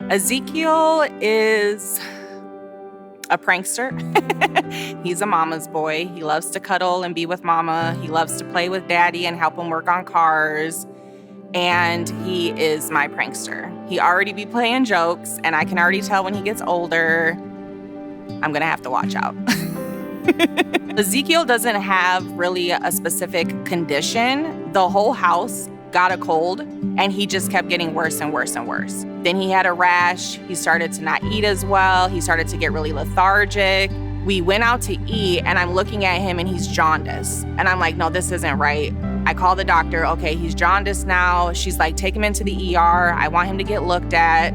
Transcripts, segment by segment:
Ezekiel is a prankster. He's a mama's boy. He loves to cuddle and be with mama. He loves to play with daddy and help him work on cars. And he is my prankster. He already be playing jokes, and I can already tell when he gets older, I'm gonna have to watch out. Ezekiel doesn't have really a specific condition. The whole house got a cold, and he just kept getting worse and worse and worse. Then he had a rash. He started to not eat as well. He started to get really lethargic. We went out to eat, and I'm looking at him, and he's jaundiced. And I'm like, no, this isn't right. I call the doctor. Okay, he's jaundiced now. She's like, take him into the ER. I want him to get looked at.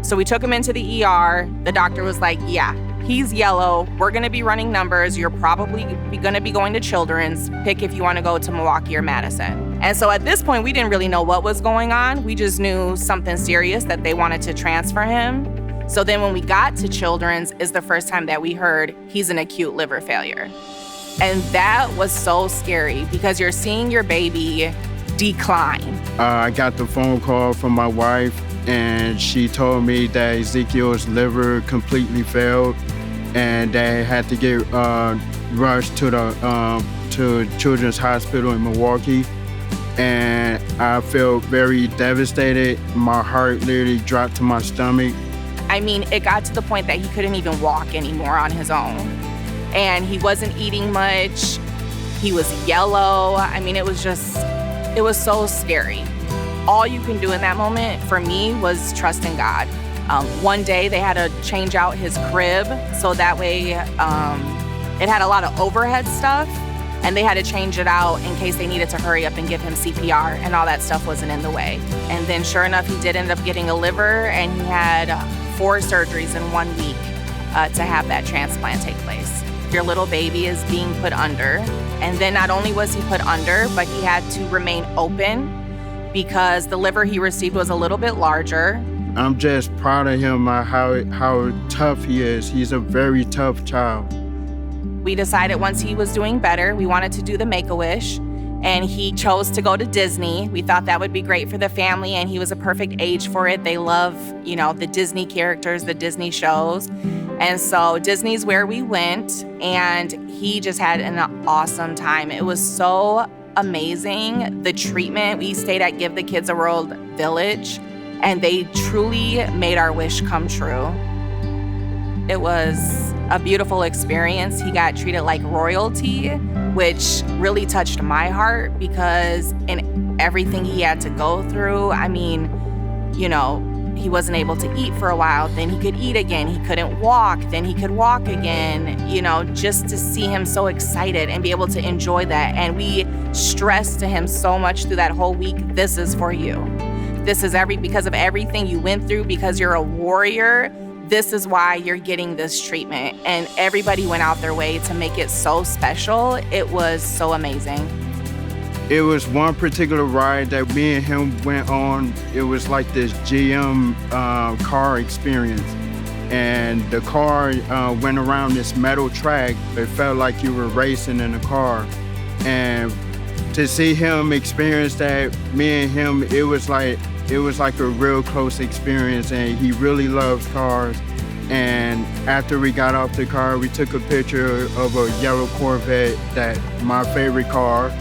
So we took him into the ER. The doctor was like, yeah, he's yellow. We're gonna be running numbers. You're probably gonna be going to Children's. Pick if you wanna go to Milwaukee or Madison. And so at this point, we didn't really know what was going on. We just knew something serious, that they wanted to transfer him. So then when we got to Children's is the first time that we heard he's an acute liver failure. And that was so scary because you're seeing your baby decline. I got the phone call from my wife, and she told me that Ezekiel's liver completely failed, and they had to get rushed to the to Children's Hospital in Milwaukee. And I felt very devastated. My heart literally dropped to my stomach. I mean, it got to the point that he couldn't even walk anymore on his own. And he wasn't eating much. He was yellow. I mean, it was so scary. All you can do in that moment for me was trust in God. One day they had to change out his crib, so that way it had a lot of overhead stuff, and they had to change it out in case they needed to hurry up and give him CPR, and all that stuff wasn't in the way. And then sure enough, he did end up getting a liver, and he had 4 surgeries in 1 week to have that transplant take place. Your little baby is being put under. And then not only was he put under, but he had to remain open because the liver he received was a little bit larger. I'm just proud of him, how tough he is. He's a very tough child. We decided once he was doing better, we wanted to do the Make-A-Wish, and he chose to go to Disney. We thought that would be great for the family, and he was a perfect age for it. They love, the Disney characters, the Disney shows. And so Disney's where we went, and he just had an awesome time. It was so amazing, the treatment. We stayed at Give the Kids a World Village, and they truly made our wish come true. It was a beautiful experience. He got treated like royalty, which really touched my heart because in everything he had to go through, he wasn't able to eat for a while, then he could eat again. He couldn't walk, then he could walk again, just to see him so excited and be able to enjoy that. And we stressed to him so much through that whole week, this is for you. This is because of everything you went through, because you're a warrior, this is why you're getting this treatment. And everybody went out their way to make it so special. It was so amazing. It was one particular ride that me and him went on. It was like this GM car experience. And the car went around this metal track. It felt like you were racing in a car. And to see him experience that, me and him, it was like a real close experience, and he really loves cars. And after we got off the car, we took a picture of a yellow Corvette, my favorite car.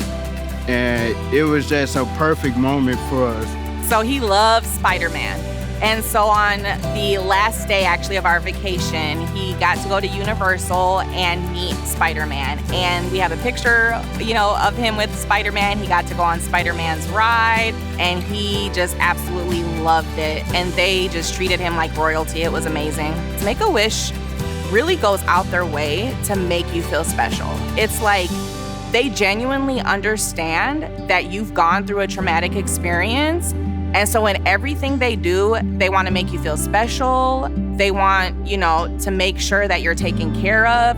And it was just a perfect moment for us. So he loves Spider-Man. And so on the last day, actually, of our vacation, he got to go to Universal and meet Spider-Man. And we have a picture, of him with Spider-Man. He got to go on Spider-Man's ride, and he just absolutely loved it. And they just treated him like royalty. It was amazing. Make-A-Wish really goes out their way to make you feel special. It's like they genuinely understand that you've gone through a traumatic experience. And so in everything they do, they want to make you feel special. They want, to make sure that you're taken care of.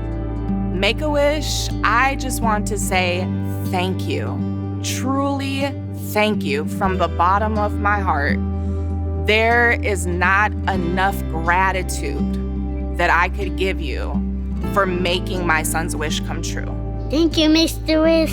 Make-A-Wish, I just want to say thank you. Truly thank you from the bottom of my heart. There is not enough gratitude that I could give you for making my son's wish come true. Thank you, Mr. Wish.